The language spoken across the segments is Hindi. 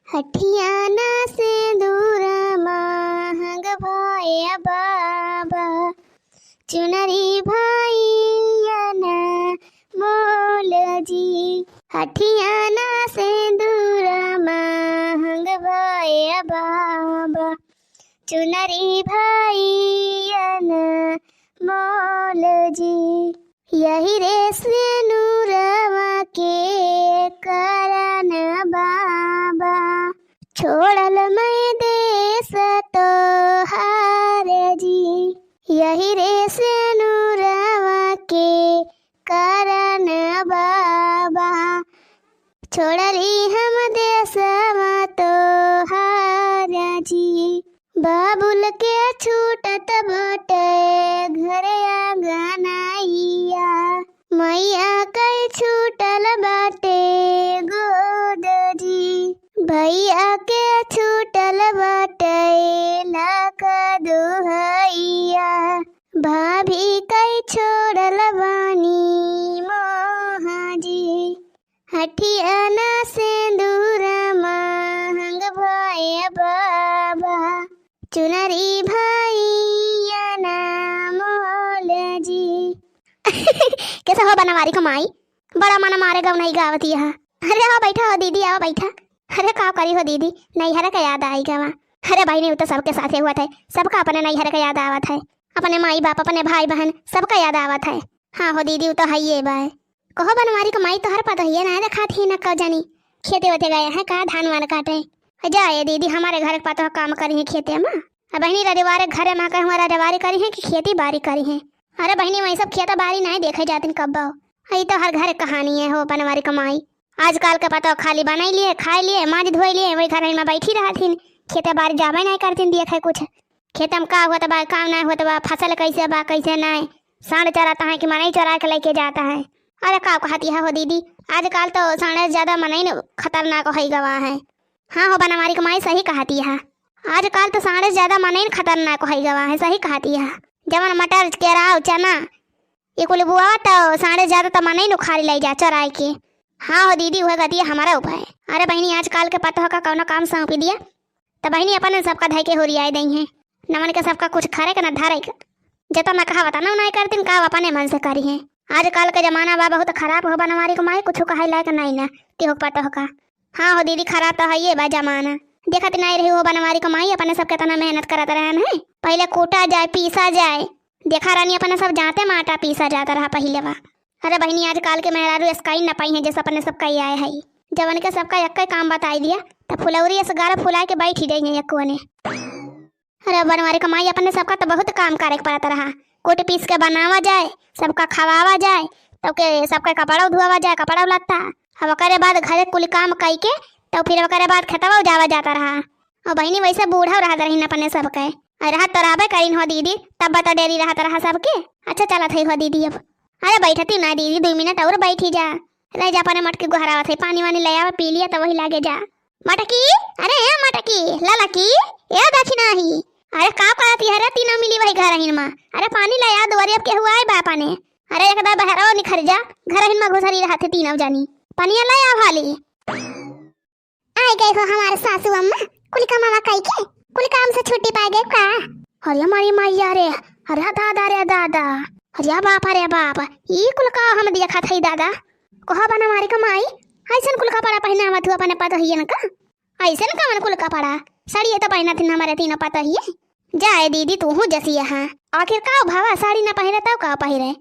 हठियाना से दूर महंग भाया बाबा, चुनरी भाईयाना मोल जी। हठियाना से दूर महंग भाया बाबा, चुनरी भाईयाना मोल जी। यही रे से नूरवा के करन बाबा, छोड़ल मैं देश तो हार जी। यही रे से नूरवा के करन बाबा, छोड़ली हम देश तो हार जी। बाबुल के छूटत बटे घर आंगनैया, मैया कई छूटल बाटे गोद जी। भैया के छूटल बाटे लाख दुहैया, भाभी कई छोड़ल बानी मोहा जी। हठियाना से दूर महंग भाया बाबा, चुनरी भाईयाना मोल जी। कैसा हो बनवारी कमाई, बड़ा मन मारे गव नहीं गावती है। अरे आओ बैठा हो दीदी, आओ बैठा। अरे का करी हो दीदी, नैहर का याद आई गवा। अरे भाई नहीं, तो सबके साथे हुआ था, सबका अपने नैहर का याद आवत है, अपने माई बाप अपने भाई बहन सबका याद आवत है। हाँ हो दीदी, वो तो है ये बाय। कहो बनवारी कमाई तो हर पता ही है ना, देखा थी ना कब जानी खेते होते गए हैं का धान वान काटे। जाए दीदी हमारे घर का तो काम करी है खेते में। बहनी रविवार घर में कह हमारा रविवारी करी है कि खेती बाड़ी करी है। अरे बहनी वही सब खेता बाड़ी नहीं देखे जाते कब यही तो हर घर कहानी है हो बनवारी कमाई। आजकल के पता खाली बनाई लिए खाए लिए माज धोई लिए वही घर में बैठी रहा थी, खेते बाड़ी जावे नहीं करती देखे कुछ। खेत में का हुआ बा काम नहीं होता बा, फसल कैसे बा कैसे नहीं, सांड चराता है कि मनई चरा के लेके जाता है। अरे का कहती है हो दीदी, आजकल तो सांड ज्यादा मनई खतरनाक हो गवा है। हाँ हो बनवारी कमाई सही कहती है, आजकल तो सांड ज्यादा मनई खतरनाक हो गवा है, सही कहती है। जवन मटर केराव चना ये कुल बुआ तो सांड ज्यादा तो मनई नुखारी ले जा चराई के। हाँ हो दीदी वह गति है हमारा उपाय। अरे बहनी आजकल के पता का कौन काम सौंपी दिया तो बहनी अपन सबका धय के होरियाई दई है, नमन के सबका कुछ खरे का न धारे का जता मैं कहा बता नहीं करती का अपने मन से करी है। आजकल का जमाना बा बहुत खराब हो बनवारी कमाई, कुछ कहे लायक नहीं ना के पता हो का। हाँ हो दीदी खराब तो है ये बा जमाना, देखत नहीं रही हो बनवारी कमाई अपने सब कितना मेहनत करत रहे हैं। पहले कूटा जाए पीसा जाए, देखा रानी अपने सब जाते माटा पीसा जाता रहा पहले बा। अरे बहनी आजकल के मेहरारू स्काई न पाई है जैसे अपने सबका ही आए है, जवन के सबका एक काम बताई दिया तो फुलौरी से गारा फुला के बैठ ही जाएंगे एक ने। अरे बनवारी कमाई अपने सबका तो बहुत काम करे पड़ता रहा, कोट पीस के बनावा जाए सबका खवावा जाए तो के सबका कपड़ा धुआवा जाए कपड़ा लत्ता, अब ओकरे बाद घरे कुल काम कई के तो फिर ओकरे बाद खेतवा जावा जाता रहा। और बहनी वैसे बूढ़ा रहा रही अपने सबके रहा तो रहबे करीन हो दीदी, तब तो डेरी रहता रहा सबके। अच्छा चला थे हो दीदी अब। अरे बैठती ना दीदी 2 मिनट और बैठी जा, रह जा अपने मटकी गुहरावा थे, पानी वानी ले आवा पी लिया तो वही लागे जा। मटकी अरे मटकी लाला की ये देखी नहीं, अरे का कहती है रे तीनों मिली वही घर हिन में। अरे पानी ले आ दुआरी अब के हुआ है बापा ने। अरे एक बार बहराओ निखर जा, घर हिन में घुसरी रहा थे तीनों जानी, पानी ले आ भाली। आई गई हो हमारे सासू अम्मा, कुल कमावा कई के कुल काम से छुट्टी पा गए का। अरे हमारी मैया रे, अरे दादा रे दादा, अरे बाप रे बाप, ये कुल का हम देखा थे दादा। कहा बना हमारी कमाई ऐसन कुल कपड़ा पहना तू अपने पता ही का, ऐसन कवन कुल कपड़ा साड़ी तो पहना थी हमारे तीनों पता ही है। जाए दीदी तू हूँ जैसी यहाँ आखिर का भावा साड़ी ना पहने तब का पहरे,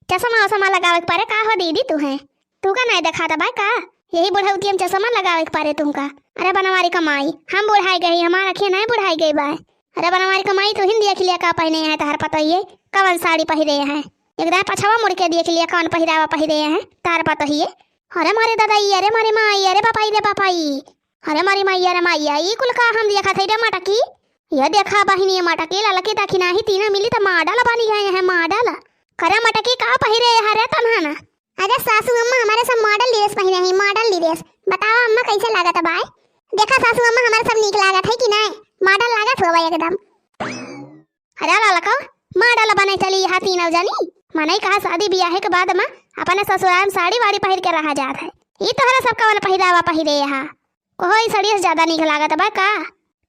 चश्मा वसमा लगावे के पारे का हो दीदी तू है, तू का नहीं देखा था भाई का यही बुढ़ाउती हम चश्मा लगावे के पारे तुमका। अरे बनवारी कमाई हम बुढ़ाई गई, हमारा अखिया नहीं बुढ़ाई गई बाय। अरे बनवारी कमाई तो हिंदी देख लिया का पहने है तार पता ही है कवन साड़ी पहरे हैं, एकदम पछवा मुड़ के देख लिया कौन पहरावा पहरे हैं तार पता ही है। अरे मारे दादाई, अरे मारे माई, अरे पापाई रे पापाई, अरे मारी माई अरे माइया ये कुल का हम देखा थे रे मटकी। यह देखा बहिनी ये मटकी ललके ताकि नाही तीना मिली तो माडल बनी गए हैं माडल। करे मटकी का पहिरे हरे तन्हाना। अरे सासू अम्मा हमारे सब मॉडल ड्रेस पहने हैं, मॉडल ड्रेस। बताओ अम्मा कैसे लागत है भाई? देखा सासू अम्मा हमारे सब नीक लागत है कि नहीं? मॉडल लागत हो भाई एकदम। अरे ललका मॉडल बने चली यहाँ तीनों जानी, मने कहा शादी ब्याह के बाद में अपने ससुराल में साड़ी वाड़ी पहन के रहा जात है। ये तो हरा सब कवन पहिरावा पहिरे यहाँ कोई सड़ी से ज्यादा निक लागत बा का।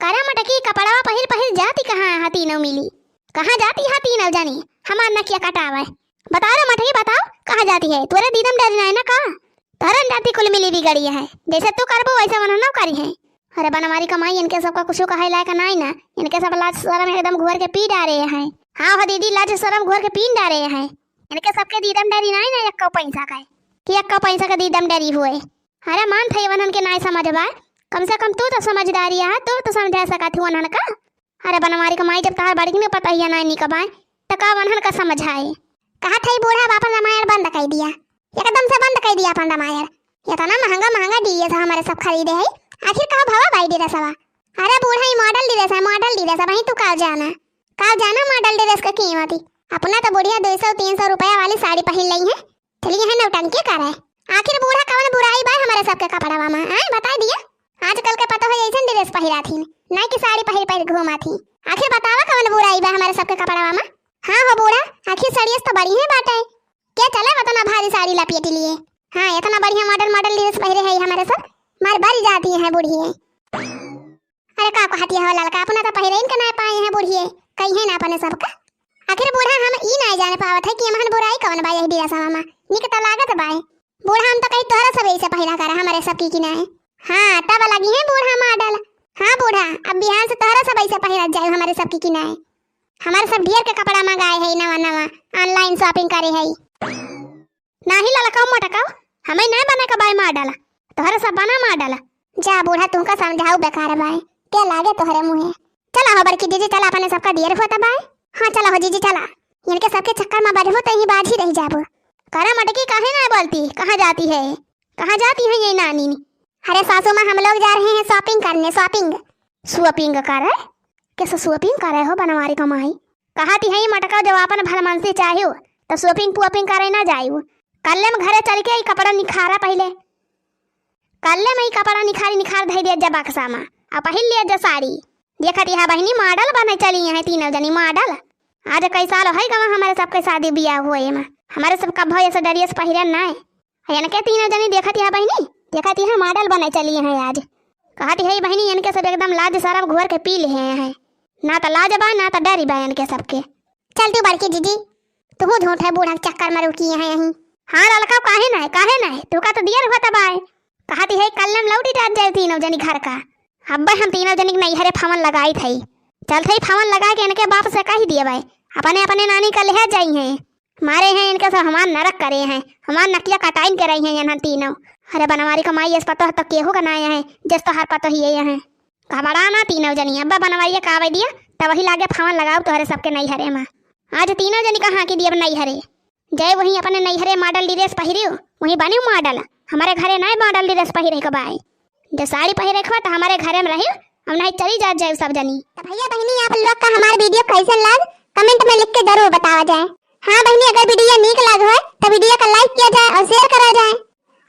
करा मटकी कपड़ावा पहिर पहिर जाती कहाँ हाथी न मिली। कहाँ जाती हाथी न जानी हमार नकिया कटावे। बता रे मटकी बताओ कहाँ जाती है। तोरे दीदम डर ना है ना का। धरन जाती कुल मिली बिगड़ी है। जैसे तू करबो वैसे वना ना करी है। अरे बनवारी कमाई इनके सबका कुछ कहे लायक नहीं ना। इनके सब लाज शर्म एकदम घोर के पी डाले हैं। हाँ हो दीदी लाज शर्म घोर के पी डाले हैं। इनके सबके दीदम डरी नहीं ना एक पैसा का कि एक पैसा का दीदम डरी हुए। अरे मान थे वनन के नहीं समझबा। कम से कम तू तो समझदारी है तो समझा सका थी वनन का। अरे बनवारी कमाई जब तहार बड़ी में पता ही नहीं निकबाए तो का वनन का समझाए। कहा थे बूढ़ा बापन रामायण बंद कर दिया। एकदम से बंद कर दिया अपन रामायण। इतना महंगा महंगा डीएस हमारे सब खरीदे है। आखिर कहा भावा भाई ड्रेस हवा। अरे बूढ़ा ही मॉडल ड्रेस है मॉडल ड्रेस है वही तू काल जाना मॉडल ड्रेस का कीमत। अपना तो बुढ़िया 200-300 रुपया वाली साड़ी पहन ली है। चलिए है नौटंकी कर है। आखिर बूढ़ा कौन बुराई बा हमारे सबके कपड़ावा में आए बता दिया। आजकल के पता है ऐसा ड्रेस पहिरा थी नहीं कि साड़ी पहिर पहिर घूमा थी। आखिर बतावा कौन बुराई बा हमारे सबके कपड़ावा में। हाँ हो बूढ़ा आखिर साड़ियाँ तो बड़ी है बात है। क्या चले इतना भारी साड़ी लपेट लिए। हाँ इतना बढ़िया मॉडल मॉडल ड्रेस पहिरे है हमारे सब मार बड़ी जाती है बूढ़ी। अरे का कहती है लड़का अपना तो पहिरे इनका ना पाए हैं बूढ़ी कहीं है ना अपने सबका। आखिर बूढ़ा हम ई नहीं जाने पावत है कि हमन बुराई कौन बा यही ड्रेस में निक तो लागत बाए। बूढ़ा हम तो कहीं तोहरा सब ऐसे पहिरा कर हमारे सब की ना है। हाँ तब लगी है बूढ़ा मॉडल। हाँ बूढ़ा अब बिहार से तोहरा सब ऐसे पहिरा जाए हमारे सब की ना है। हमारे सब ढेर के कपड़ा मंगाए है नवा नवा ऑनलाइन शॉपिंग करे है। नाही ललका मटका हमें नहीं बना के बाय मॉडल तोहरा सब बना मॉडल। जा बूढ़ा तुमका समझाऊ बेकार बाय क्या लागे तोहरे मुंह। चला हो बड़की दीदी चला अपने सबका देर होता बाय। हाँ चला हो जीजी चला इनके सबके चक्कर में बढ़ो तो ही बाज ही रह जाबो। करा मटकी काहे ना बोलती कहाँ जाती है ये नानी। अरे सासू माँ हम लोग जा रहे हैं शॉपिंग करने। शॉपिंग कर रहे कैसे शॉपिंग कर रहे हो बनवारी कमाई। कहा थी है मटका जब अपन भलमनसी चाहिए तो शॉपिंग पुअपिंग करे ना जायू। कल्ले में घरे चल के कपड़ा निखारा पहले कल्ले में ही कपड़ा निखार धै दिया जब बक्सा में आ पहिल लिया जो साड़ी देखती है बहनी मॉडल बने चली है तीनों जनी मॉडल। आज कई साल है गवा हमारे सबके शादी ब्याह हुए में हमारे सब कब ऐसे ड्रेस पहिरन नहीं है। इनके तीनों जनी देखती है बहनी देखती है मॉडल बने चली है आज। कहती है बहनी इनके सब एकदम लाज शरम घोर के पी ले हैं ना तो लाज बा ना तो डरी बा इनके सबके। चल तू बड़की दीदी तू झूठ है बूढ़ा चक्कर में रुकी है यहीं। हाँ लड़का काहे नहीं तू का तो दियर होता बाय। कहती है कल हम लौटी जात जाए तीनों जनी घर का। अब हम तीनों जनी नहीं हरे फमन लगाई थी चल थी फमन लगा के इनके बाप से कही दिए भाई अपने अपने नानी का ले जाई हैं मारे हैं इनके सब हमार नरक करे हैं हमार नकिया कटाइन के रही हैं यहाँ तीनों। अरे बनवारी कमाई इस पता तो केहू बनाए हैं जिस तो हर पता ही है यहाँ घबरा ना तीनों जनी अब्बा बनवाइए कावे दिया तब वही लागे फमन लगाओ तोहरे सबके नहीं हरे में। आज तीनों जनी कहाँ की दिए नहीं हरे जय वही अपने नहीं हरे मॉडल ड्रेस पहिरी वही बनी मॉडल हमारे घरे नहीं मॉडल ड्रेस पहिरे के बाय जो साड़ी पहिरे खा तो हमारे घरे में रही हम नहीं चली जाए सब जनी। तो भैया बहनी आप लोग का हमारा वीडियो कैसे लग कमेंट में लिख के जरूर बतावा जाए। हाँ बहनी अगर वीडियो नीक लग हो तो वीडियो को लाइक किया जाए और शेयर करा जाए।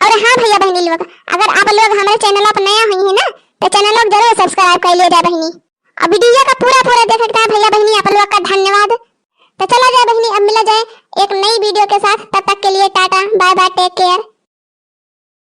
और हाँ भैया बहनी लोग अगर आप लोग हमारे चैनल पर नया हुई है ना तो चैनल को जरूर सब्सक्राइब कर लिया जाए बहनी। अब वीडियो का पूरा देख सकता है भैया बहनी आप लोग का धन्यवाद। तो चला जाए बहनी अब मिला जाए एक नई वीडियो के साथ तब तक के लिए tata bye bye take care.